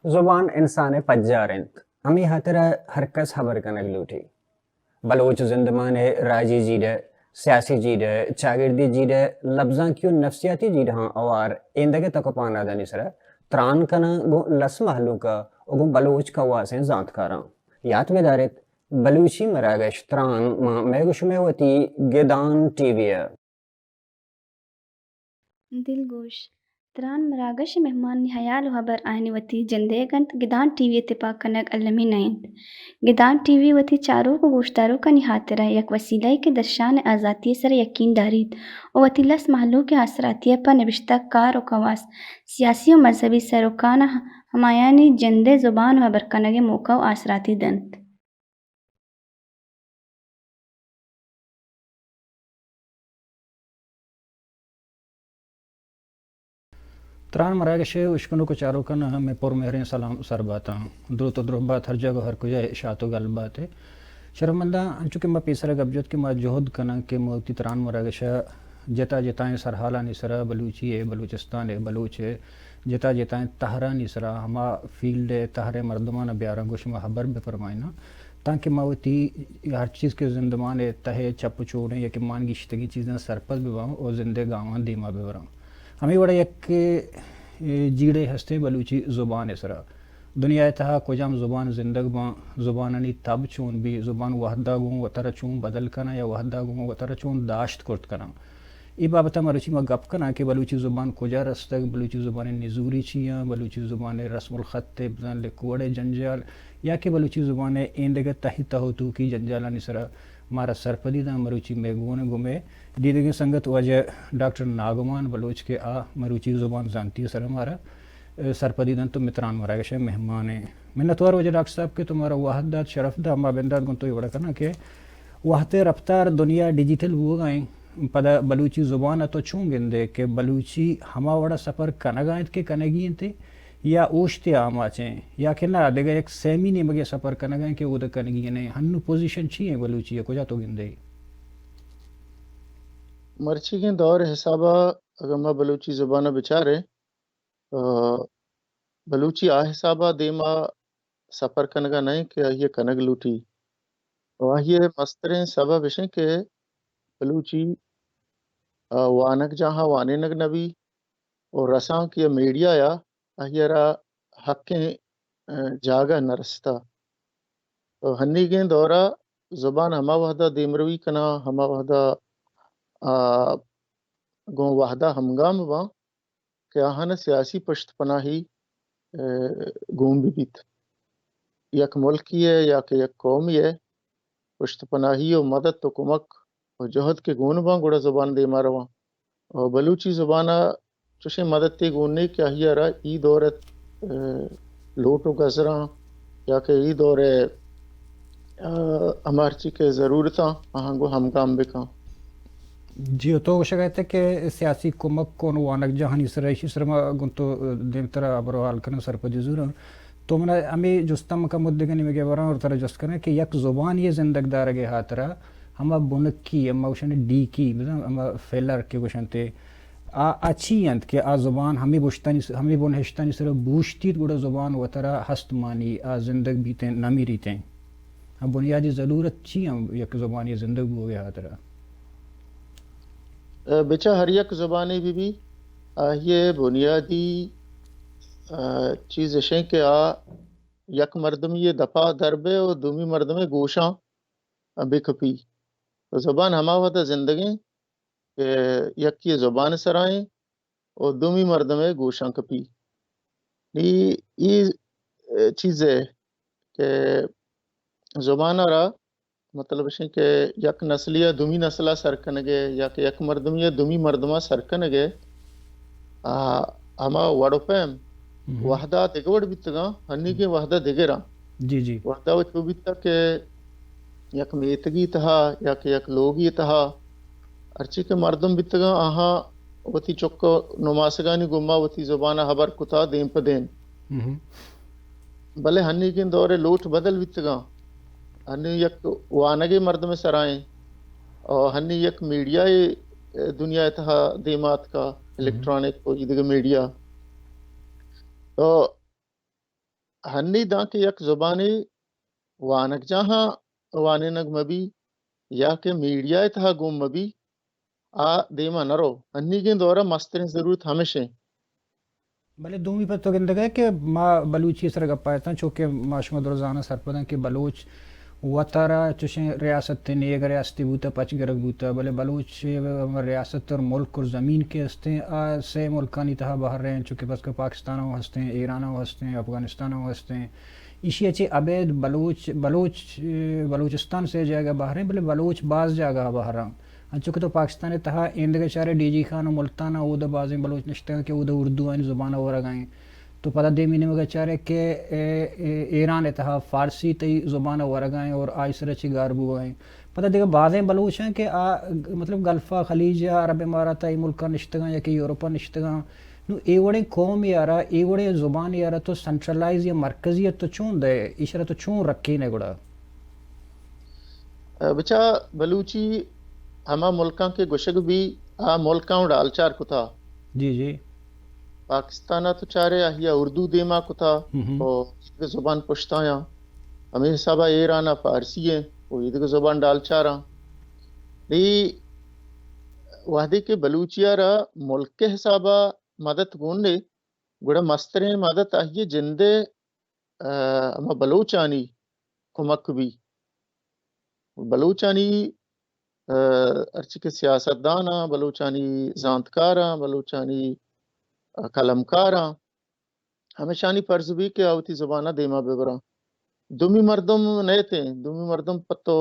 زبان انسان پجارند امی حترہ ہرکس خبر کنگ لوٹی بلوچ زندمان راجی جیڈ سیاسی جیڈ چاگردی جیڈ لفظاں کیو نفسیاتی جیڈ ہاں اوار ایندگے تک پانا دانی سرہ تران کنا گو لس محلو کا اگو بلوچ کا واسیں زانت کاراں یاد میں دارت بلوچی مراگش تران ما میگوش میں ہوتی گیدان ٹی وی دل گوش تران مراگش مهمان نهيال وهبر آهني وتي جنديگنت گدان ٹی وی اتفاق کنگ علمی نائند گدان ٹی وی وتی چارو کو گوشتارو کا نہاترہ یک وسیلہ کے درشان آزادی سر یقین دارید و وتی لس محلو کے اثراتیہ پر نوشتہ کار و کواس سیاسی و مذہبی سروکان ہمایانی جندے زبان وہبر کنگ موقع و اثراتی دنت تران مراگش اشکنو کو چارو کنا میں پر مہرین سلام سر باتا درو تو درو بات ہر جگہ ہر کجا اشاعت و گل بات ہے شرمندہ انچو کہ ما پیسر گبجت کہ ما جہد کنا کہ موتی تران مراگش جتا جتائیں سرحالانی سرا بلوچی ہے بلوچستان ہے بلوچ ہے جتا جتائیں تہرانی سرا ہما فیلڈ تہر مردمان بیارن گوش ما حبر بے فرمائنا تاکہ موتی ہر چیز کے زندمان تہے چپ چوڑیں یا کہ مانگی شتگی چیزیں سرپس بباؤں اور زندے گاوان دیما ببراؤں ہمیں بڑا یک جیڑے ہستے بلوچی زبان اسرا دنیا تہا کجام زبان زندگ باں زبانانی تب چون بھی زبان وحدہ گوں وطر چون بدل کنا یا وحدہ گوں وطر چون داشت کرت کنا ای بابتا مروچی ما گپ کنا کہ بلوچی زبان کجا رستگ بلوچی زبان نزوری چیاں بلوچی زبان رسم الخط بزن لکوڑے جنجال یا کہ بلوچی زبان ایندگا تہی تہو تو کی جنجالانی سرا مارا سرپدی دا مروچی میگون گمے دیدگی سنگت وجہ ڈاکٹر ناگمان بلوچ کے آ مروچی زبان زانتی ہے سر ہمارا سرپدی دن تو متران مراگش مہمان ہیں منتوار وجہ ڈاکٹر صاحب کے تمہارا واحد داد شرف دا ہما بنداد گن تو یہ بڑا کرنا کہ واحد رفتار دنیا ڈیجیٹل ہو گئیں پدا بلوچی زبان تو چون گندے کہ بلوچی ہما وڑا سفر کنگائیں کے کنگین تھے یا اوشتے آماچیں یا کہ نہ دیگا ایک سیمی نے مگے سفر کنگائیں کہ وہ دا کنگین ہیں ہنو پوزیشن چی ہیں بلوچی کجا تو گندے مرچی کے دور حسابہ اگر ما بلوچی زبانہ بچارے بلوچی آ حسابہ دیما سفر کنگا نہیں کہ یہ کنگ لوٹی یہ مستریں سبب اشیں کہ بلوچی وانک جہاں وانینگ نبی اور رساں کی میڈیا یا اہیرا حقیں جاگہ نرستا ہنی گیں دورہ زبان ہما وحدہ دیمروی کنا ہما وحدہ گوں وحدہ ہمگام با کہ آہانا سیاسی پشت پناہی گون بھی بیت یک ملکی ہے یا کہ یک قومی ہے پشت پناہی و مدد تو کمک و جہد کے گون با گوڑا زبان دے ماروا اور بلوچی زبانہ چوشے مدد تے گوننے کیا ہی رہا ای دورت لوٹو گزراں یا کہ ای دور ہمارچی کے ضرورتاں آہنگو ہمگام بکاں جی تو شکایت ہے کہ سیاسی کمک کون وانک جہانی سرائشی سرما گنتو دیم طرح ابرو حال کرنا سرپدی زورا تو منا ہمیں جستم کا مدگنی میں گیا اور طرح جست کرنا کہ یک زبان یہ زندگ دار گے ہاترا ہما بنکی ہما وشن ڈی کی ہما فیلر کے وشن تے اچھی انت کہ آ زبان ہمیں بوشتانی ہمیں بنہشتانی سر بوشتی گوڑا زبان و طرح ہست مانی آ زندگ بیتیں نمی ریتیں ہم بنیادی ضرورت چی ہم یک زبان یہ زندگ ہو گیا ہاترا بچا ہر یک زبانی بھی یہ بنیادی چیز اشیں کہ یک مردم یہ دفع دربے اور دومی مردم گوشاں بکپی تو زبان ہما ہوتا زندگی کہ یک یہ زبان سرائیں اور دومی مردم گوشاں کپی یہ چیز ہے کہ زبان را مطلب ہے کہ یک نسلیہ دمی نسلہ سرکنگے یا کہ یک مردمیہ دمی مردمہ سرکنگے اما وڑو پیم وحدہ دگوڑ بیتگا ہنی کے وحدہ دگرا جی جی وحدہ وچو بیتا کہ یک میتگی تہا یا کہ یک لوگی تہا ارچی کے مردم بیتگا آہاں وتی چکو نماسگانی گمہ وتی زبانہ حبر کتا دین پہ دین بلے ہنی کے دورے لوٹ بدل بیتگا ہنی یک وانگی مردم سرائیں اور ہنی یک میڈیا دنیا تہا دیمات کا الیکٹرانک کو یہ میڈیا تو ہنی دا کہ یک زبانی وانک جہاں واننگ مبی یا کہ میڈیا تہا گم مبی آ دیما نرو ہنی کے دورہ مسترین ضرورت ہمیشہ بھلے دومی پر تو گندگا ہے کہ ما بلوچی سر گپا تھا چونکہ معاشمت روزانہ سر پتہ کہ بلوچ وطارا چوشیں ریاست تھے نیگ ریاستی بوتا پچ گرگ بوتا بلے بلوچ ریاست اور ملک اور زمین کے ہستے سے ملکانی تہا باہر رہے ہیں چونکہ بس کہ پاکستان ہو ہستے ہیں ایران ہو ہستے ہیں افغانستان ہو ہستے ہیں اسی اچھے عبید بلوچستان سے جگہ باہر ہیں بلے بلوچ بعض جگہ باہر ہیں چونکہ تو پاکستان تہا اندگے چارے ڈی جی خان و ملتانہ او دا بازیں بلوچ نشتے ہیں کہ او دا اردو آئین زبانہ ہو رگائیں تو پتہ دے مہینے میں چارے کہ ایران تہا فارسی تی زبانہ ہو رگائیں اور آئی سرچی گاربو آئیں پتہ دیکھا بعضیں بلوچ ہیں کہ مطلب گلفہ خلیج یا عرب اماراتہ ملکہ نشتگاں یا کہ یورپا نشتگاں نو ایوڑے قوم یارا ایوڑے زبان یارا تو سنٹرلائز یا مرکزیت تو چون دے اشارہ تو چون رکھی نے گڑا بچا بلوچی ہما ملکاں کے گشگ بھی ملکاں ڈال چار کتا جی جی پاکستانہ تو چارے یا اردو دیما کتا اور زبان پشتایا ہمیں حسابہ ایرانہ فارسی ہے وہ عید زبان ڈال چارا دی وحدے کے بلوچیا را ملک کے حسابہ مدد گونڈے گوڑا مسترین مدد آئیے جندے ہما بلوچانی کمک بھی بلوچانی ارچی کے سیاستدانا بلوچانی زانتکارا بلوچانی کلمکارا ہمیشانی فرض بھی کہ آوتی زبانہ دیما ببرا دومی مردم نئے تھے دومی مردم پتو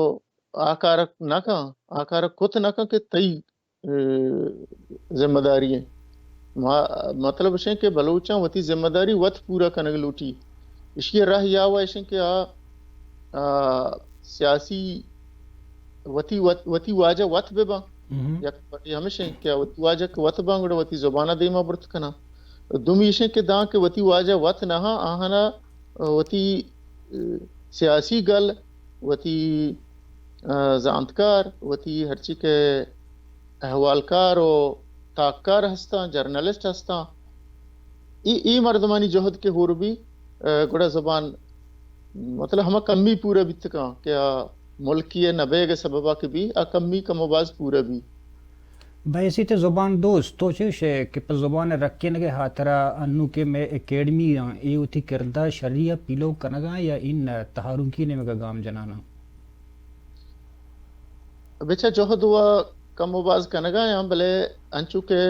آکارک کت نکا کہ تئی ذمہ داری ہے مطلب ہے کہ بلوچاں وتی ذمہ داری وط پورا کنگ لوٹی اس کی راہ یا ہوا ہے کہ سیاسی وتی واجہ وط بے با ہمیشہ کیا وتی واجہ کہ وط بانگڑا وتی زبانہ دیما برت کنا دومی اشیں کہ داں کہ وتی واجہ وط نہا آہنا وتی سیاسی گل وتی زانتکار وتی ہرچی کے احوالکار و تاکار ہستا جرنلسٹ ہستا ای مردمانی جہد کے ہور بھی گڑا زبان مطلب ہما کمی پورا بیتکا کیا ملکی نبے کے سببہ کے بھی کمی کم باز پورا بھی بھائی اسی تے زبان دوست تو چوشے کہ پر زبان رکھے نگے ہاترا انو کے میں اکیڈمی ای ہوتی کردہ شریعہ پیلو کنگا یا ان تہاروں کی نے میں گام جنانا بچہ جوہد ہوا کم باز کنگا یا بلے انچو کے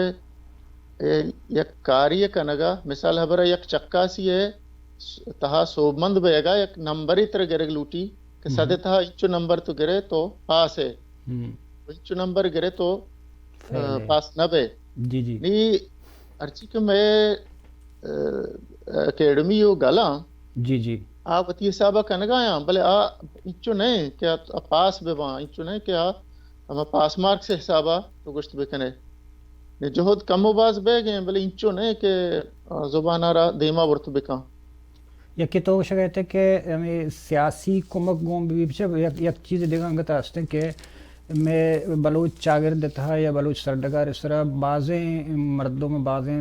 یک کاری کنگا مثال حبرہ یک چکاسی ہے تہا سوبمند بے گا یک نمبری تر گرگ لوٹی کہ سدے تہا انچو نمبر تو گرے تو پاس ہے انچو نمبر گرے تو پاس نبے جی جی نی ارچی کہ میں اکیڈمی ہو گالا جی جی آپ وتی حسابہ کنگا یا بلے انچو نہیں کیا پاس بے وہاں انچو نہیں کیا ہم پاس مارک سے حسابہ تو گشت بے کنے جہد کم و باز بے گئے بلے انچو نہیں کہ زبانہ را دیما ورت بکا یا کہ تو کہتے کہ ہمیں سیاسی کمک گوم بھی یک چیز دیکھا گتا ہستے کہ میں بلوچ چاگرد تھا یا بلوچ سردگار اس طرح بعضیں مردوں میں بعضیں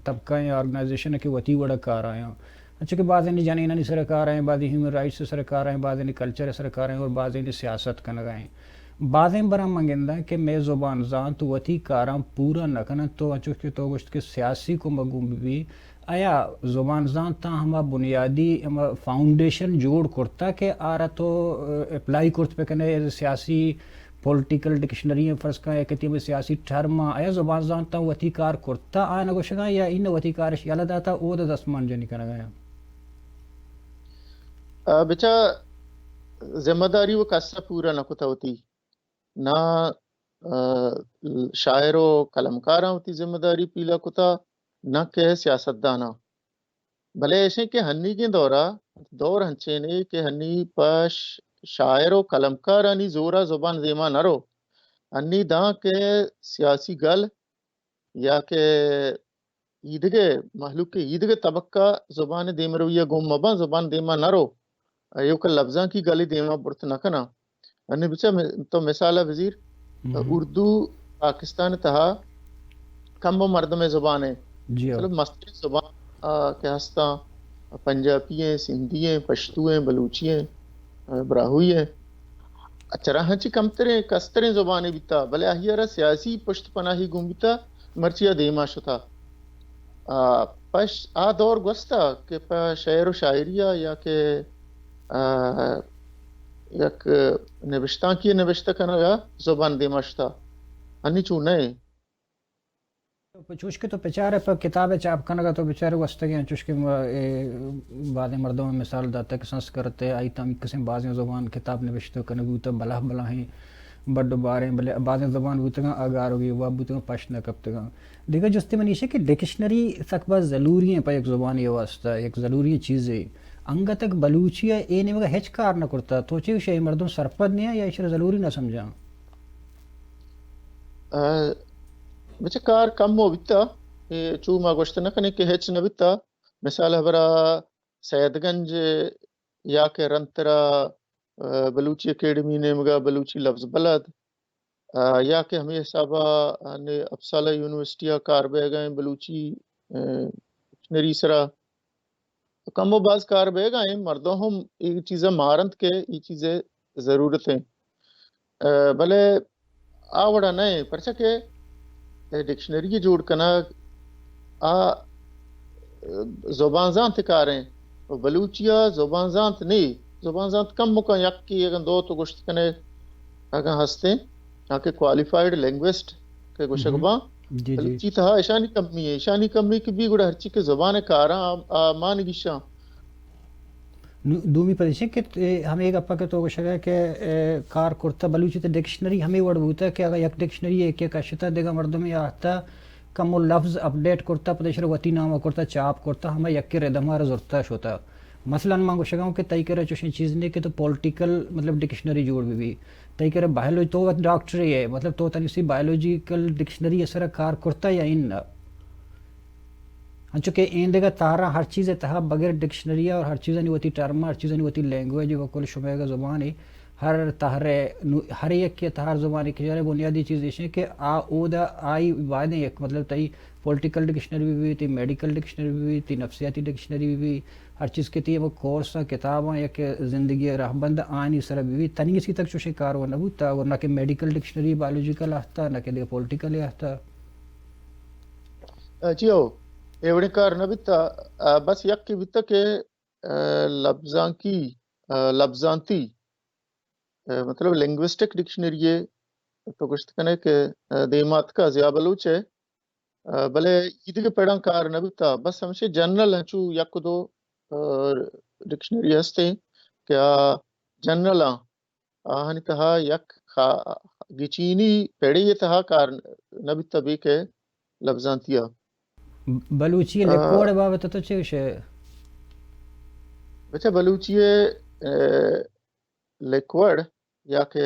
طبقہ یا آرگنائزیشن ہے کہ وتی وڑا کار آئے ہیں اچھا کہ بعضیں نہیں جانی انہی سرکار آئے ہیں بعضیں ہیومن رائٹس سے سرکار آئے ہیں بعضیں نہیں کلچر سرکار آئے ہیں اور بعضیں نہیں سیاست کا نگائیں بعضیں برا منگندہ کہ میں زبان زان تو وتی کاراں پورا نکنا تو اچھا کہ تو گوشت کے سیاسی کو مگوم بھی آیا زبان زان تا ہما بنیادی ہما فاؤنڈیشن جوڑ کرتا کہ آرہ تو اپلائی کرت پہ کنے سیاسی پولیٹیکل ڈکشنری فرض کا یا کہتی ہے سیاسی ٹرم آیا زبان زان تا وتی کار کرتا آیا نگوشگا یا ان وتی کارش یالا داتا او دا دستمان جنی کنگا یا بچا ذمہ داری وہ کسا پورا نہ کتا ہوتی نہ شاعر و قلمکاراں ہوتی ذمہ داری پیلا کتا نہ کہ سیاستدانا بھلے ایسے کہ ہنی کے دور ہنچے نے کہ ہنی پش شاعر و قلمکارانی زورا زبان دیما نہ رو ہنی داں کے سیاسی گل یا کہ عیدگے محلوق کے عیدگے طبقہ زبان دیم رویہ گم مبا زبان دیما نہ رو ایو کہ لفظاں کی گلی دیما برت نہ کنا ہنی بچہ تو مثال ہے وزیر اردو پاکستان تہا کم و مردم زبان ہے جی مطلب مستری زبان کہ ہستا پنجابی ہیں سندھی ہیں پشتو ہیں بلوچی ہیں براہوئی ہیں اچھا رہاں چی کمتریں کستریں زبانیں بیتا بلے آہیارا سیاسی پشت پناہی گم بیتا مرچیا دیما شتا پش دور گوستا کہ پا شعر و شاعریہ یا کہ یک نوشتاں کی نوشتہ کنگا زبان دیما شتا ہنی چون نئے چوش کے تو بیچارے پر کتابیں چاپ کرنے کا تو بیچارے واسطے ہیں چوش کے بعض مردوں میں مثال داتا ہے کہ سنسکرت ہے آئی تم قسم بعض زبان کتاب نوشتہ کرنے بوتا بلا بلا ہیں بڑھ بارے بلے بعض زبان بوتا گا آگار ہوگی وہ بوتا گا پشنا کبتا گا دیکھا جستے میں نیشے کہ ڈکشنری تک بس ضروری ہیں پا ایک زبان یہ واسطہ ایک ضروری چیز ہے انگا تک بلوچی ہے اے نہیں مگا ہچ کار نہ کرتا تو چاہیے شاہی مردوں سرپد نہیں ہے یا اشارہ ضروری نہ سمجھا بچہ کار کم ہو بیتا چو ما گوشت نہ کنے کہ ہیچ نہ بیتا مثال ہبرا سید گنج یا کہ رنترا بلوچی اکیڈمی نے مگا بلوچی لفظ بلد یا کہ ہمیں حسابہ افسالہ یونیورسٹیہ کار بے گئے بلوچی ڈکشنری سرا تو کم و باز کار بے گئے مردوں ہم یہ چیزیں مہارت کے یہ چیزیں ضرورت ہیں بلے آوڑا نئے پرچہ کہ ڈکشنری جوڑ کنا زبان زانت کاریں بلوچیا زبان زانت نہیں زبان زانت کم مکہ یک کی اگر دو تو گوشت کنے اگر ہستے آکے کوالیفائیڈ لینگوسٹ کے گوشگباں بلوچی تہا ایشانی کمی ہے ایشانی کمی کی بھی گوڑا ہرچی کے زبان کاراں مانگی شاں دومی پریشن کہ ہمیں ایک اپا کے تو گوشگا ہے کہ کار کرتا بلوچی تا ڈکشنری ہمیں وڑ بوتا ہے کہ اگر یک ڈکشنری ایک ایک اشتا دیگا مردوں میں آتا کم و لفظ اپڈیٹ کرتا پتشر وطی نامہ کرتا چاپ کرتا ہمیں یک کے ردمار زورتا شوتا مثلا میں گوشگا ہوں کہ تائی کرے چوشن چیز نہیں کہ تو پولیٹیکل مطلب ڈکشنری جوڑ بھی تائی کرے بایولوجی تو ڈاکٹری ہے مطلب تو تنیسی بایولوجیکل ڈکشنری اثر کار کرتا یا ان چونکہ این دیگا تارا ہر چیز تہا بغیر ڈکشنری اور ہر چیز نہیں ہوتی ٹرم ہر چیز نہیں ہوتی لینگویج وہ کل شمع کا زبان ہے ہر تہرے ہر ایک کے تہار زبان کی جارے بنیادی چیز یہ کہ او دا آئی وعدیں ایک مطلب تائی پولیٹیکل ڈکشنری بھی تھی میڈیکل ڈکشنری بھی تھی نفسیاتی ڈکشنری بھی ہر چیز کے تھی وہ کورس کتاباں یا کہ زندگی راہ بند آئین اس طرح بھی تنی اسی تک چوشے کار وہ نہ ہوتا اور نہ کہ میڈیکل ڈکشنری بایولوجیکل آتا نہ کہ پولیٹیکل آتا جی ہو ایوڑے کار نہ بیتا بس یک کی بیتا کہ لفظانتی مطلب لنگوسٹک ڈکشنری ہے تو گشت کنے کہ دیمات کا زیا بلوچ ہے بلے عید کے پیڑاں کار نہ بیتا بس ہمشہ جنرل ہیں چو یک دو ڈکشنری ہستے کیا جنرل ہنی تہا یک گچینی پیڑی یہ تہا کار نہ بیتا بھی کہ لفظانتیا بلوچی لیکوڑ بابت تو چیوش ہے بچہ بلوچی لیکوڑ یا کہ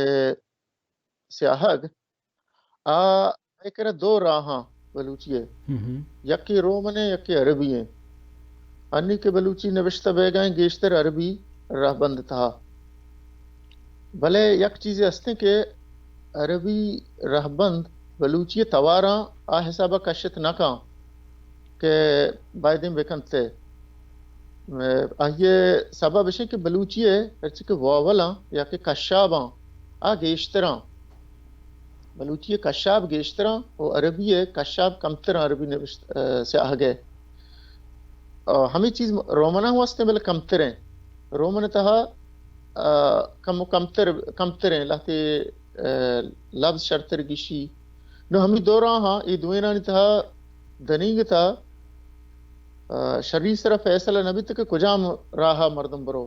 سیاہگ ایک دو راہاں بلوچی ہے یکی رومن ہے یکی عربی ہیں انی کے بلوچی نوشتہ بے گئیں گیشتر عربی راہ بند تھا بھلے یک چیزیں ہستے کہ عربی راہ بند بلوچی تواراں حسابہ کشت نہ کہاں کہ بائدیں بکنتے یہ سبب ہے کہ بلوچی ہے ہرچی کہ واولاں یا کہ کشاباں گیشتراں بلوچی کشاب گیشتراں اور عربی ہے کشاب کمتراں عربی نوشت سے آگے ہمیں چیز رومنہ واسطے بلے کمتریں رومن تہا کمتریں لہتے لفظ شرطر گیشی نو ہمیں دو راہاں یہ دوینانی تہا دنینگ تھا شریع سرا فیصلہ نبی تک کجام راہا مردم برو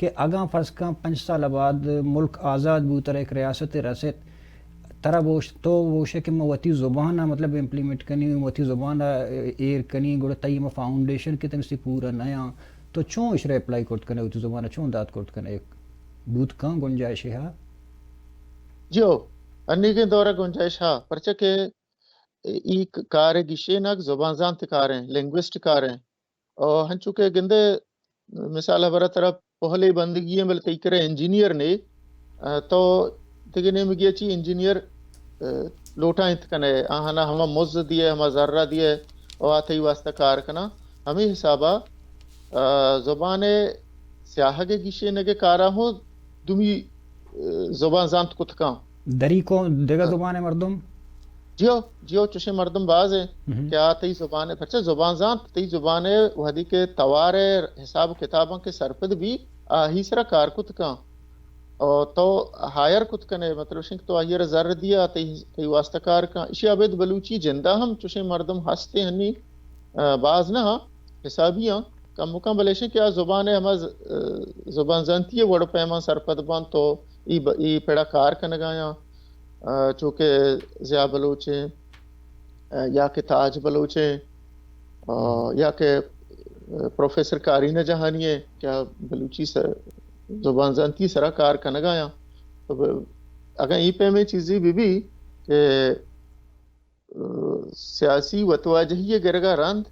کہ اگاں فرض کا 5 سال بعد ملک آزاد بوتر ایک ریاست رست ترا بوش تو ووشے کہ موتی زبان مطلب امپلیمنٹ کنی موتی زبان ایر کنی گڑ تیم فاؤنڈیشن کے تم سے پورا نیا تو چوں اشرا اپلائی کرت کنے ہوتی زبان چوں داد کرت کنے ایک بوت کاں گنجائش ہے جو انی کے دورہ گنجائش ہے پرچہ کہ ایک کار گشے نک زبان زانت کاریں لنگوسٹ کاریں اور ہن چکے گندے مثال برا طرف پہلے بندگی بل کئی کرے انجینئر نے تو تگنے میں گیا چی انجینئر لوٹا انت کنے آہنا ہما موز دیئے ہما ذرہ دیئے اور آتھائی واسطہ کار کنا ہمیں حسابہ زبان سیاہ کے گیشے نگے کارا ہوں دمی زبان زانت کتکاں دری کو دیگا زبان مردم جیو چوشے مردم باز ہے کیا تئی زبان ہے پچھا زبان زانت تئی زبان ہے وحدی کے توار حساب کتاباں کے سرپد بھی ہی سرا کار کت کا تو ہائر کت کنے مطلب شنک تو آئیر زر دیا تئی واسطہ کار کا اشی عبید بلوچی جندہ ہم چوشے مردم ہستے ہنی باز نہ حسابیاں کم مکم بلیشن کیا زبان ہے ہما زبان زانتی ہے وڑ پیمان سرپد بان تو ای پیڑا کار کنگایا چونکہ ضیاء بلوچیں یا کہ تاج بلوچیں یا کہ پروفیسر کارینہ جہانی ہے کیا بلوچی زبان زانتی سرا کار کنگایا تو اگر ای پہ میں چیزی بھی کہ سیاسی وتواجہی گرگا رند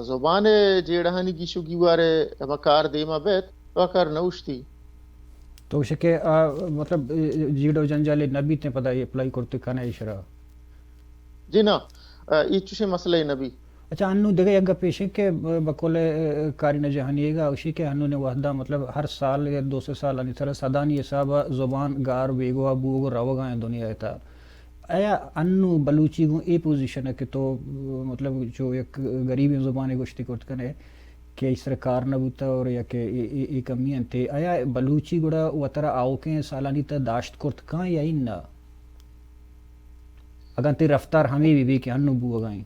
زبان جیڑہانی گیشو گیوارے مکار دیما بیت وکار نوشتی تو شکے مطلب جیڑو جنجالے نبی تے پتہ یہ اپلائی کرتے کھانا اشرا جی نا یہ چوشے مسئلہ نبی اچھا انو دیگه یک پیش ہے کہ بقول کارینہ جہانی گا اسی کے انو نے وحدہ مطلب ہر سال یا 200 سال انی طرح صدانی حساب زبان گار بیگوا بوگ روگا ہیں دنیا تا آیا انو بلوچی گو ای پوزیشن ہے کہ تو مطلب جو ایک غریب زبان گوشتی کرت کنے کہ اس طرح کار نہ بوتا اور یا کہ ای کمیاں تھے آیا بلوچی گڑا وطرہ آو کے سالانی تا داشت کرت کان یا این نا اگر تی رفتار ہمیں بھی کہ انو بو گائیں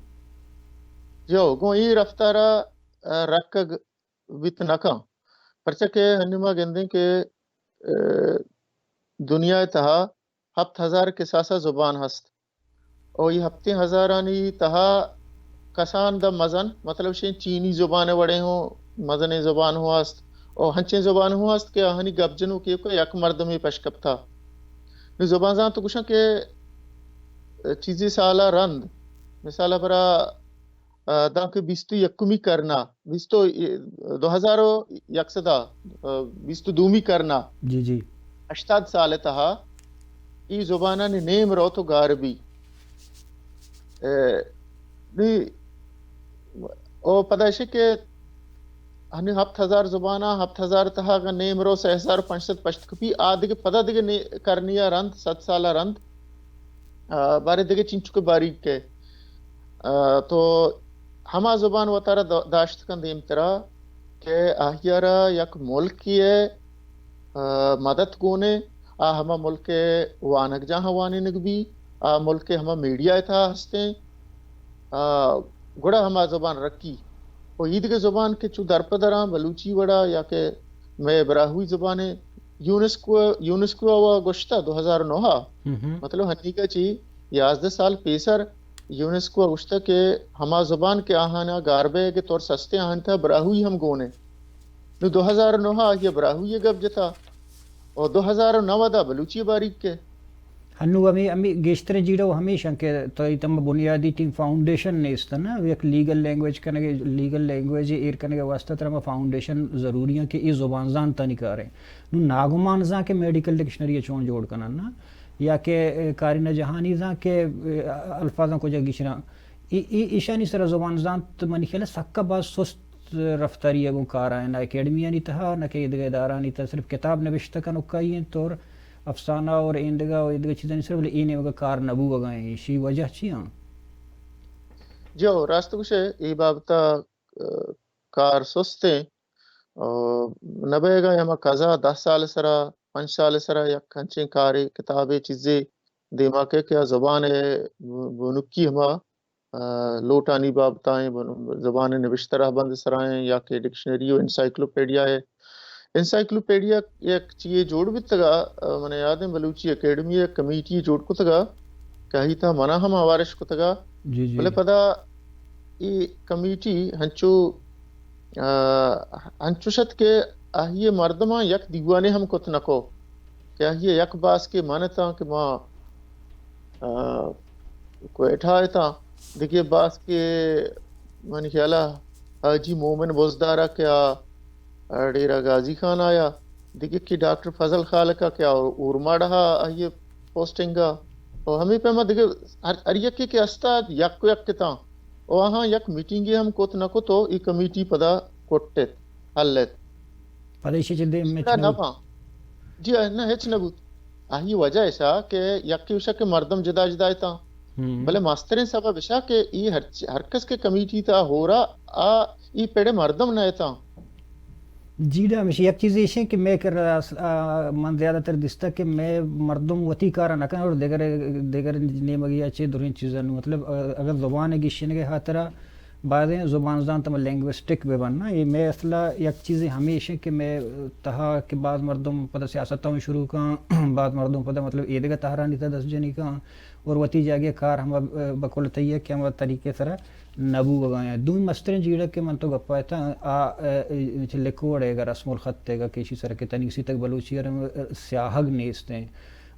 جو گو ای رفتارا رکگ ویت نکا پرچہ کہ ہنما گندیں کہ دنیا تہا 7,000 کے ساسا زبان ہست اور یہ 7,000 تہا کسان دا مزن مطلب شین چینی زبان وڑے ہوں مزن زبان ہوا است اور ہنچیں زبان ہوا است کہ آہنی گب جنو کی کو یک مردمی پشکب تھا زبان زان تو کشن کہ چیزی سالہ رند مثالہ برا دا کہ 21 کرنا 2001 کرنا جی جی 80 سال تہا ای زبانہ نے نیم رو تو غاربی او پتہ ہے کہ ہنی 7,000 زبانہ 7,000 تہا کا نیم رو 6,500 پشت کپی آدھے پتہ دیگے کرنیا رند 7 سالہ رند بارے دیگے چنچو کے باریک کے تو ہما زبان وطارہ داشت کن دیم ترا کہ آہیارا یک ملک کی ہے مدد کونے ہما ملک وانک جہاں وانی نگبی ملک ہما میڈیا تھا ہستے گڑا ہما زبان رکی اور عید کے زبان کے چو در پدراں بلوچی وڑا یا کہ میں براہوی زبانیں یونسکو و گشتہ 2009 مطلب ہنی کا چی 11 سال پیسر یونسکو گشتہ کے ہما زبان کے آہانا گاربے کے طور سستے آہن تھا براہوی ہم گونے نو 2009 یہ براہوی گب جتا اور 2009 دا بلوچی باریک کے ہنو امی گیشتر جیڑو ہمیشہ کہ تو تم بنیادی ٹیم فاؤنڈیشن نیست نا ایک لیگل لینگویج کرنے لیگل لینگویج ایر کرنے کے واسطہ ترما فاؤنڈیشن ضروری ہے کہ یہ زبان زانتا نہیں کرے نو ناگمان زاں کے میڈیکل ڈکشنری چون جوڑ کرنا نا یا کہ کارینہ جہانی زاں کے الفاظاں کو جگہ گشنا ایشانی سر زبان زانت منی خیال سکا باز سست رفتاری اگوں کار آئے نہ اکیڈمیا نہیں تھا نہ کہ ادگاہ ادارہ نہیں تھا صرف کتاب نوشتہ کا نکائی ہیں طور افسانہ اور ایندگا اور ادگاہ چیزیں نہیں صرف اینے وگا کار نبو وگائیں اسی وجہ چیاں جو راست کچھ ہے ای بابتا کار سستے نبے گا یما قضا 10 سال سرا 5 سال سرا یا کھنچیں کاری کتابیں چیزیں دیما کے کیا زبان بنکی ہما لوٹانی بابتائیں زبان نوشترہ بند سرائیں یا کہ ڈکشنری و انسائکلوپیڈیا ہے انسائکلوپیڈیا ایک چیئے جوڑ بھی تگا میں یاد ہے بلوچی اکیڈمی ایک کمیٹی جوڑ کو تگا کہی تھا منع ہم آوارش کو تگا بلے پدا یہ کمیٹی ہنچو شد کے آہیے مردمہ یک دیوانے ہم کت نکو کہ آہیے یک باس کے مانتا کہ ماں کوئی اٹھائے تھا دیکھئے باس کے من خیالہ حاجی مومن بزدارہ کیا ڈیرہ غازی خان آیا دیکھئے کہ ڈاکٹر فضل خالقہ کیا اورما رہا آئیے پوسٹنگا اور ہمیں پہ دیکھئے ہر یکی کے استاد یک کو یک کتا اور وہاں یک میٹنگی ہم کوت نکو تو ای کمیٹی پدا کوٹت حلت پدیشی چلدے میں نبا جی نہ ہیچ نبوت آہی وجہ ایسا کہ یکی وشا کے مردم جدا جدا تا بلے ماسترین سبب ایسا کہ ای ہر کس کے کمیٹی تا ہو رہا ای پیڑے مردم نہ تا جیڑا ہمیشہ ایک چیز یہ ہے کہ میں کر من زیادہ تر دستا کہ میں مردم وتی کارا نہ کریں اور دیگر نیم اگیا چے دورین چیزاں مطلب اگر زبان گیشن کے خاطرہ بعضیں زبان زان تم لینگوسٹک بے بننا یہ میں اصلا ایک چیز ہمیشہ کہ میں تہا کہ بعض مردم پتہ سیاستوں شروع کاں بعض مردم پتہ مطلب یہ دیگا تہرا نہیں تھا 10 جنی کاں اور وتی جاگے کار ہم بکل تیہ کہ ہم طریقے سرا نبو وگائیں دون مسترین جیڑا کہ من تو گپا ہے لکوڑے گا رسم الخط گا کسی سر کے تنیسی تک بلوچی سیاہگ نیستے ہیں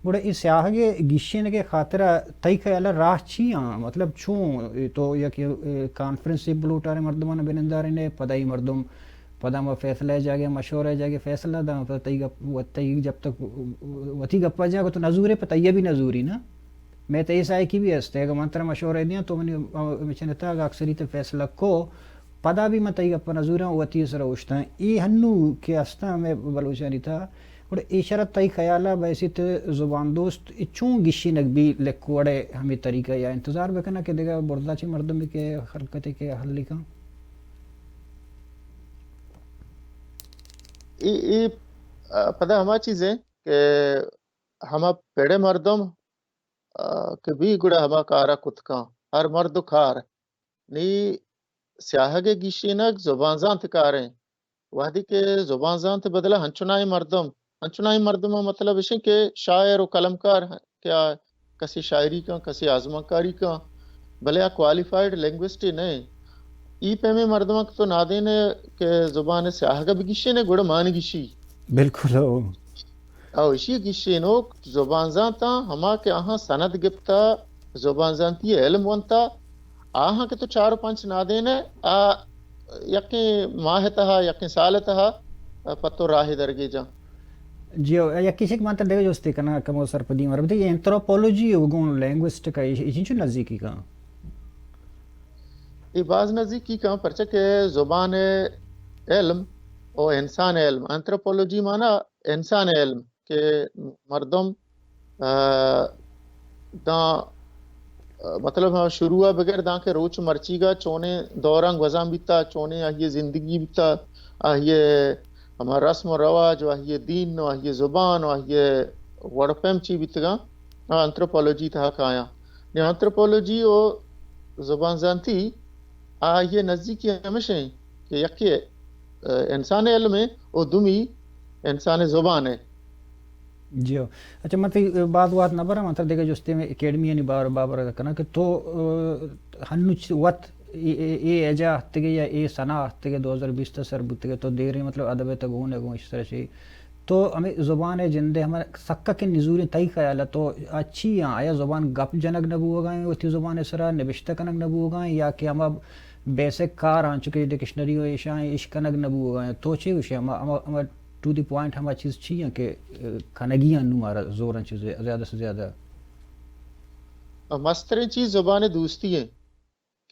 بڑا اس سیاہگ گیشین کے خاطرہ تئی خیالہ راہ چیاں مطلب چون تو یا کہ کانفرنس بلوٹارے مردمان بینندارے نے پدائی مردم پدا میں فیصلہ جاگے مشورہ جاگے فیصلہ دا تئی جب تک وتی گپا جاگا تو نظورے پتہ یہ بھی نظوری نا میں تو اس آئے کی بھی ہستے اگر منتر مشورہ دیا تو میں چنتا اگر اکثریت فیصلہ کو پدا بھی میں تئی گپا نظورہ وتی سر اوشتا ہیں ای ہنو کے ہستا میں بلوچانی تھا اور ای شرط تئی خیالہ بیسی تو زبان دوست چون گشی نگبی لکوڑے ہمیں طریقہ یا انتظار بکنا کہ دیگا بردہ چی مردم کے خلقتے کے حل لکھا ای پدا ہما چیز ہے کہ ہما پیڑے مردم کہ بھی گڑا ہما کارا کتکاں ہر مرد کار نی سیاہگے گیشینک زبان زانت کاریں وحدی کے زبان زانت بدلہ ہنچنائی مردم مطلب اسے کہ شاعر و قلمکار کیا کسی شاعری کا کسی آزما کاری کا بلے کوالیفائیڈ لینگوسٹی نہیں ای پہ میں مردم تو نادین ہے کہ زبان سیاہگے گیشین ہے گڑا مان گیشی بالکل او اسی گیشینو زبان زانتا ہما کے آہاں سند گپتا زبان زانتی علم وانتا آہاں کے تو 4-5 نادین ہے یقین ماہ تہا یقین سال تہا پتو راہ درگی جا جی یا کسی کے مانتا دیکھا جو استے کنا کمو سرپدی مربطی یہ انتروپولوجی وگون لینگوسٹک ہے یہ چون نزدیکی کا یہ بعض نزدیکی کا پرچہ کہ زبان علم اور انسان علم انتروپولوجی مانا انسان علم کہ مردم مطلب شروع بغیر داں کے روچ مرچی گا چونے دوران گزام بیتا چونے آہیے زندگی بیتا آہیے ہمارا رسم و رواج آہیے دین آہیے زبان آہیے وڑپیم چی بیتا گا انتروپولوژی تھا کایا نے انتروپولوژی او زبان زانتی یہ نزدیکی ہمیشہ کہ یکی انسان علم ہے اور دومی انسان زبان ہے. جی اچھا مطلب بعض نہ برا مطلب دیکھا جستے میں اکیڈمی یعنی بابر کنا کہ تو ہنوچ وقت اے ایجا ہتے گے یا اے سنا ہتے گے 2020 تا سر بوتے گے تو دیر مطلب ادب تگون ہے اس طرح سے تو ہمیں زبان ہے جندے ہمارا سکا کے نزوری تئی خیال ہے تو اچھی آیا زبان گپ جنگ نبو ہو گئے وہ زبان سرا نبشتہ کنگ نبو ہو گئے یا کہ ہم اب بیسک کار آن چکے ڈکشنری ہو ایشا عشقنگ نبو ہو گئے تو چی وشے ہم ٹو دی پوائنٹ ہمارا چیز چاہیے کہ کھنگیاں نو مارا زوراں چیزیں زیادہ سے زیادہ مسترین چیز زبان دوستی ہے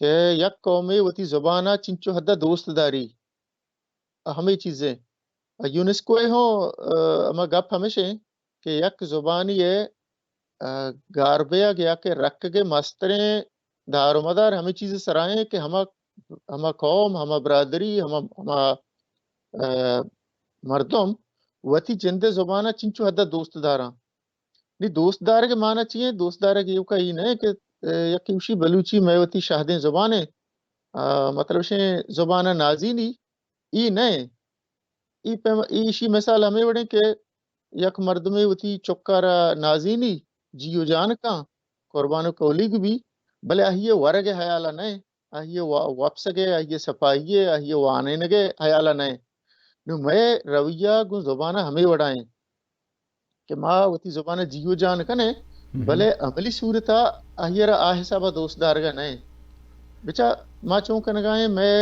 کہ یک قومی وتی زبانہ چنچو حدہ دوست داری ہمیں چیزیں یونیسکو ہوں اما گپ ہمیشہ کہ یک زبانی ہے گاربیا گیا کہ رکھ کے مستریں دار و مدار ہمیں چیزیں سرائیں کہ ہما قوم ہما برادری ہما مردم وتی جندے زبانہ چنچو حدہ دوست داراں نہیں دوست دار کے معنی چاہیے دوست دار کے یوں کا ہی نہیں کہ یکی وشی بلوچی میں وتی شاہدیں زبانیں مطلب شیں زبانہ نازی نہیں ای نہیں ایشی مثال ہمیں وڑیں کہ یک مردمی وتی چکارا نازینی جیو جان کا قربان کولیگ بھی بلے آہیے ورگ حیالہ نہیں آہیے واپس گئے آہیے سپائیے آہیے وانے نگے حیالہ نہیں نو میں رویہ گو زبانہ ہمیں وڑائیں کہ ماں وتی زبانہ جیو جان کنے بلے عملی صورتا آہیے را حسابہ دوست دارگا نہیں بچا ماں چون کنگائیں میں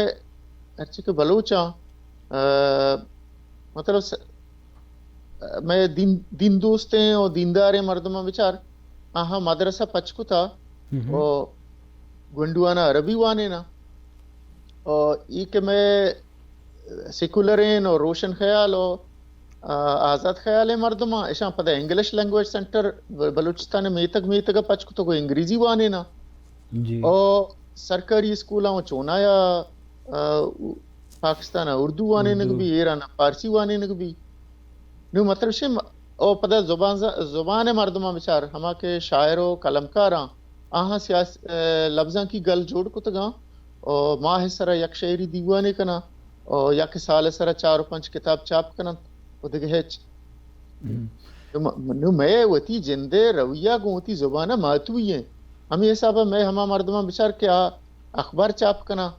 اچھے کہ بلوچاں مطلب میں دین دوستیں اور دینداریں مردمہ بچار آہاں مدرسہ پچکو تھا اور گنڈوانا عربی وانے نا اور یہ کہ میں سیکولرین اور روشن خیال اور آزاد خیال مردمہ ایشاں پتہ انگلش لینگویج سینٹر بلوچستان میتگ پچکو تو کوئی انگریزی وانے نا اور سرکاری اسکولاں چونایا پاکستان اردو وانے نگ بھی ایران پارسی وانے نگ بھی نو مطلب شم او پتہ زبان مردمہ بچار ہما کے شاعر و کلمکاراں آہاں لفظاں کی گل جوڑ کو تگاں اور ماہ سرا یک شعری دیوانے کنا اور یک سال سرا 4-5 کتاب چاپ کنا وہ دیکھ ہیچ نو میں وتی جندے رویہ گوتی زبانہ ماتوئی ہیں ہمیں حسابہ میں ہما مردمہ بچار کیا اخبار چاپ کنا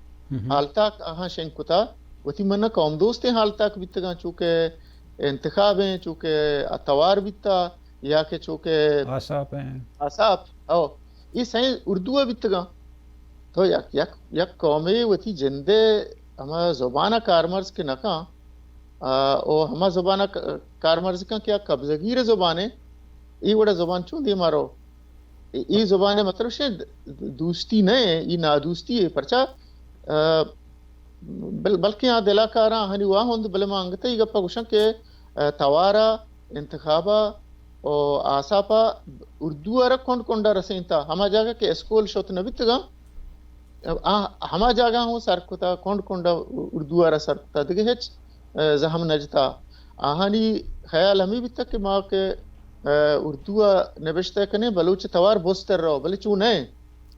حال تک آہاں شنکتا وتی منہ قوم دوستیں حال تک بیتگاں چونکہ انتخاب ہیں چونکہ اتوار بیتا یا کہ چونکہ آساپ او یہ سائیں اردو بیتگاں تو یک قومی وتی جندے ہما زبانہ کارمرز کے نکاں او ہما زبانہ کارمرز کا کیا قبضگیر زبانے یہ وڑا زبان چون دی مارو یہ زبان مطلب شاید دوستی نہیں یہ نادوستی ہے پرچا بلکہ یہاں دلا کاراں ہنی واہ ہوند بلے مانگتا ہی گپا گوشن کہ توارا انتخابا اور آساپا اردو ارک کونڈ کونڈا رسین تا ہما جاگا کہ اسکول شوت نبیت گا ہما جاگا ہوں سرکتا کونڈ کونڈا اردو ارہ سرکتا دیکھے ہیچ زہم نجتا آہانی خیال ہمیں بھی تک کہ ماں کے اردو نبشتہ کنے بلوچ توار بوستر رہو بلے چون ہے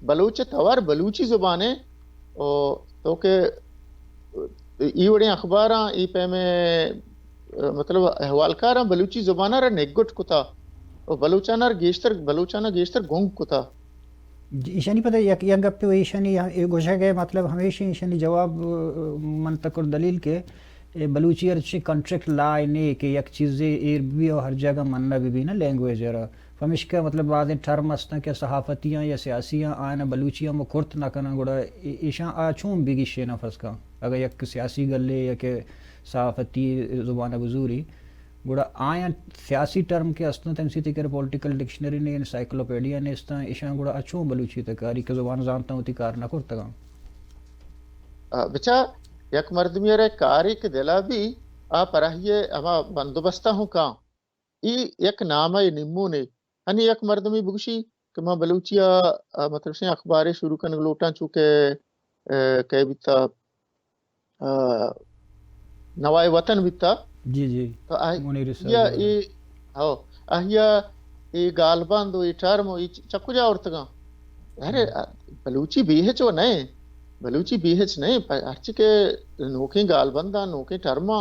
بلوچ توار بلوچی زبانے تو کہ ای وڑی اخباراں ای پہ میں مطلب احوالکاراں بلوچی زبانہ را نگٹ کتا اور بلوچانہ گیشتر گونگ کتا ایشانی پتہ یک گپ پہ ایشانی گوشہ گئے مطلب ہمیشہ ایشانی جواب منطق اور دلیل کے بلوچی ارچی کنٹریکٹ لائے نہیں کہ یک چیزیں ایر بھی اور ہر جگہ مننا بھی نا لینگویج ہے فمش کا مطلب بعض ٹرم ہستا کہ صحافتیاں یا سیاسیاں آئنا بلوچیاں میں کرت نہ کرنا گوڑا ایشاں آچون بھی گشے نا فرض کا اگر یک سیاسی گلے یا کہ صحافتی زبانہ بزوری گوڑا آیا سیاسی ٹرم کے استنا تمسی تکر پولیٹیکل ڈکشنری نے انسائکلوپیڈیا نے استا ایشاں گوڑا اچھوں بلوچی تکاری کہ زبان زانتا ہوتی کار نہ کرتا گا بچا یک مردمی رہے کاری کے دلا بھی پراہیے اما بندوبستہ ہوں کہاں ای یک نامہ نمو نے ہنی یک مردمی بگشی کہ ماں بلوچیا مطلب سے اخباریں شروع کرنے لوٹاں چونکہ کہے بیتا نوائے وطن بیتا جی تو آہیا ای گالباندو ای ٹرمو ای چکو جا ارتگا ارے بلوچی بیہچ و نہیں بلوچی بیہچ نہیں ہرچی کے نوکیں گالبندہ نوکیں ٹرما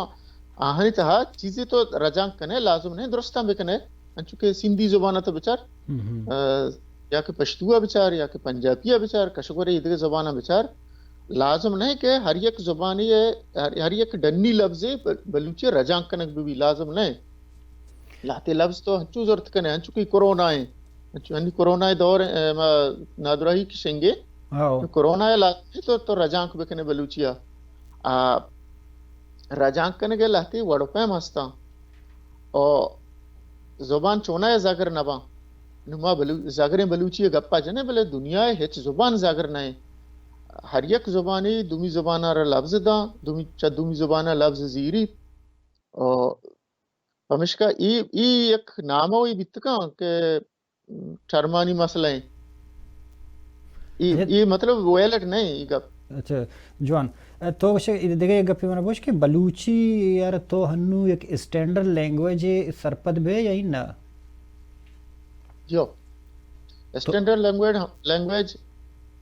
آہنی تہا چیزیں تو رجان کنے لازم نہیں درستان بکنے انچو کہ سندھی زبانہ تو بچار یا کہ پشتوہ بچار یا کہ پنجابیہ بچار کشگوری ادھے زبانہ بچار لازم نہیں کہ ہر یک زبانی ہر یک ڈنی لفظ بلوچی رجان کنک بھی لازم نہیں لاتے لفظ تو ہنچو ضرورت کنے ہنچو کی کرونا ہے ہنچو کرونا دور نادراہی کی شنگے کرونا لازم تو رجان کو بکنے بلوچیا رجان کنے گے لاتے وڑو پیم ہستا اور زبان چونا ہے زاگر نبا نما زاگریں بلوچی گپا جنے بلے دنیا ہچ زبان زاگر نائیں ہر یک زبانی دومی زبانہ را لفظ دا دومی زبانہ لفظ زیری اور پمشکا ای ایک نامو ای بیتکا کہ ٹرمانی مسئلہ ہیں ای مطلب ویلٹ نہیں ای گپ اچھا جوان تو دیگه یک گپی من باش که بلوچی یار تو هنو یک استاندرد لنگویج سرپد به یا این نه جو اسٹینڈرڈ لینگویج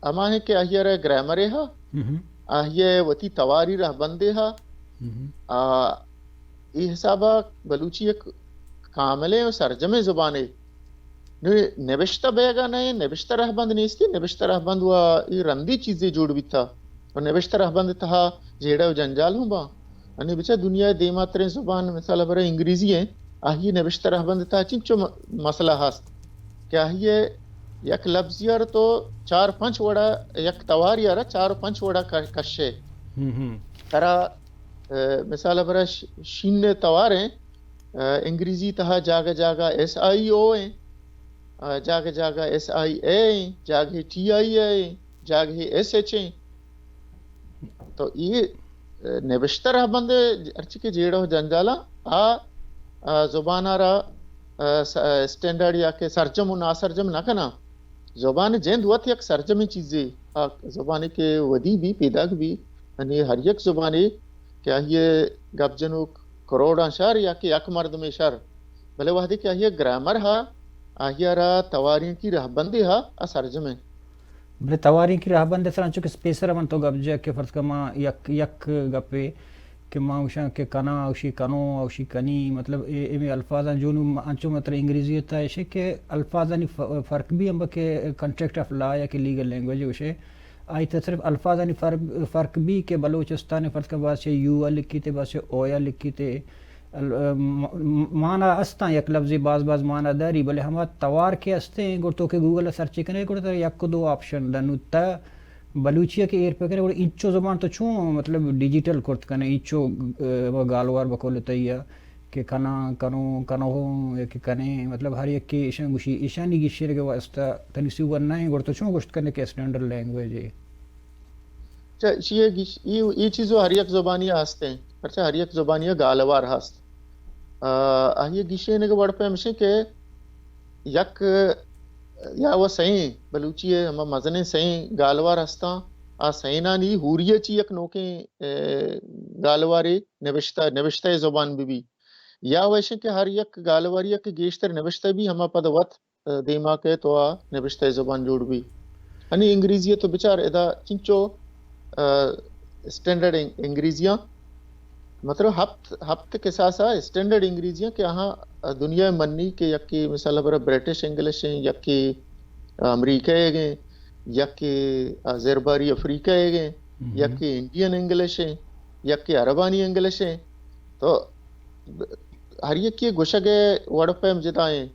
اما ہے کہ آہیے رہ گرامر ہا آہیے وتی تواری رہ بندے ہا ای حسابہ بلوچی ایک کاملے و سرجمے زبانے نوشتہ بیگا نہیں نوشتہ رہ بند نہیں اس کی نوشتہ رہ بند و ای رندی چیزیں جوڑ بھی تھا اور نوشتہ رہ بند تھا جیڑا و جنجال ہوں با انہیں بچہ دنیا دیماترین زبان مثلا برای انگریزی ہیں آہیے نوشتہ رہ بند تھا چنچو مسئلہ ہاست کیا یہ یک لفظ یار تو 4-5 وڑا یک توار یار 4-5 وڑا کشے ترا مثال برا شین توار ہیں انگریزی تہا جاگا جاگا ایس آئی او ہیں جاگا جاگا ایس آئی اے ہیں جاگے ٹی آئی اے ہیں جاگے ایس ایچ ہیں تو یہ نوشتہ رہ بندے ارچی کے جیڑا ہو جنجالا زبانہ را اسٹینڈرڈ یا کہ سرجم و ناسرجم نہ کنا زبان جند وقت یک سرجمی چیزیں زبان کے ودی بھی پیداگ بھی یعنی ہر یک زبانی کیا یہ گپ جنو کروڑا شہر یا کہ یک مرد میں شہر بھلے وحدی کیا یہ گرامر ہا آہیا را توارین کی رہ بندی ہا سرجمیں بھلے توارین کی رہ بندی سران چونکہ سپیسر من تو گپ جا کہ فرض کما یک گپے کہ ماں اوشا کہ کنا اوشی کنو اوشی کنی مطلب ایمی الفاظاں جونو انچو مطلب انگریزی ہوتا ہے کہ الفاظاں فرق بھی ہم کہ کنٹریکٹ آف لا یا کہ لیگل لینگویج ہوشے آئی تو صرف الفاظاں فرق بھی کہ بلوچستان فرض کا بعد سے یو لکھی تے بعد سے اویا لکھی تے معنی استا یک لفظی بعض معنی داری بلے ہما توار کے استے ہیں گوڑ تو کہ گوگل سرچ کرنے گوڑ تو یک کو دو آپشن دنو تا بلوچیا کے ایر پہ کرے اور انچو زبان تو چون مطلب ڈیجیٹل کرت کنے انچو گالوار بکول تیا کہ کنا کنو کنو ہو یا کہ کنے مطلب ہر ایک کی ایشان گوشی ایشانی گیشیر کے واسطہ تنیسی ورنہ ہے گوڑ تو چون گوشت کرنے کے اسٹینڈرڈ لینگویج ہے یہ چیزو ہر یک زبانی ہستے ہیں پرچہ ہر یک زبانی گالوار ہست آہیے گیشے نے کے وڑ پہ ہمشے کہ یک یا وہ صحیح بلوچی ہے ہم مزنے صحیح گالوار ہستا صحیح نی ہوریہ چی یک نوکیں گالواری نوشتہ زبان بھی یا ویسے کہ ہر یک گالواری کے گیشتر نوشتہ بھی ہما پد وط دیما کے تو نوشتہ زبان جوڑ بھی ہنی انگریزی تو بچار ادا چنچو اسٹینڈرڈ انگریزیاں مطلب ہفت کے ساتھ ساتھ اسٹینڈرڈ انگریزیاں کہ ہاں دنیا منی کہ یکی مثلا برا برٹش انگلش ہیں یکی امریکہ گئے یکی آذرباری افریقہ گئے یکی انڈین انگلش ہیں یکی عربانی انگلش ہیں تو ہر یک کی گوشہ گئے وڑ پیم جتائیں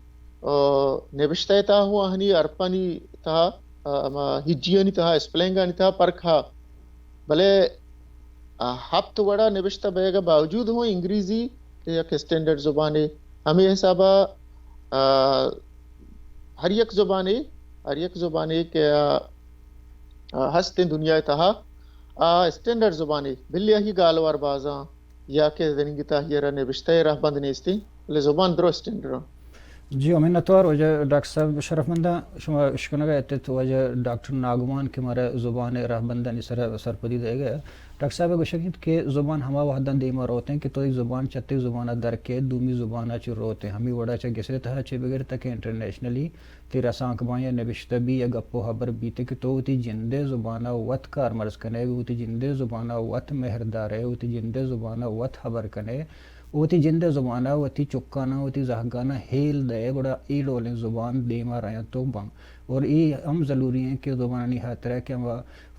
نوشتہ تا ہوا ہنی ارپانی تا ہجیانی تا اسپلنگانی تا پرکھا بلے ہفت وڑا نوشتہ بیگا باوجود ہوں انگریزی یک اسٹینڈرڈ زبانے ہمیں حسابہ ہر یک زبانے کہ ہستیں دنیا تہا اسٹینڈرڈ زبانے بلی ہی گالوار بازاں یا کہ دنگی تاہیرہ نوشتہ رہ بند نیستی لے زبان درو اسٹینڈرڈ جی امینتوار وجہ ڈاکٹر صاحب شرفمندہ شما اشکنگا اتت وجہ ڈاکٹر ناگوان کے مارا زبان رہ بندہ سرپدی دے گیا ڈاکٹر صاحب گوشت کہ زبان ہما وحدن دیما روتے ہیں کہ تو ایک زبان چتے زبانہ در کے دومی زبانہ چ روتے ہیں ہمیں وڑا چا گسرے تھا چھ بغیر تک انٹرنیشنلی تیرا سانک بایا نبشتہ بھی یا گپو حبر بیتے کہ تو تی جندے زبانہ وط کار مرز کنے وہ تی جندے زبانہ وط مہردار ہے وہ تی جندے زبانہ وط حبر کنے وہ تی جندے زبانہ وہ تی چکانا وہ تی زہگانا ہیل دے گوڑا ای لولیں زبان دیما رہا تو بم اور ای ہم ضروری ہیں کہ زبان نہیں ہاتھ رہا کہ ہم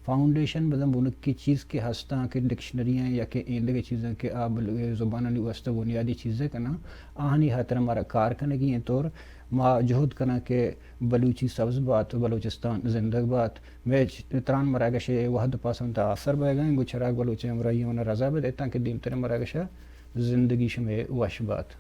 فاؤنڈیشن بدم بنک کی چیز کے ہستاں کے ڈکشنریاں یا کہ ایندے کے چیزیں کہ آپ زبانہ نہیں واسطہ بنیادی چیزیں کنا آہنی ہاتھ ہمارا کار کرنے کی طور ما جہد کنا کہ بلوچی سبز بات بلوچستان زندگ بات میں تران مراگش وحد پاسم تا اثر بہ گئیں گو چراغ بلوچ امرائی ہونا رضا بے دیتا کہ دیم تر مراگشہ زندگی شمیں وش بات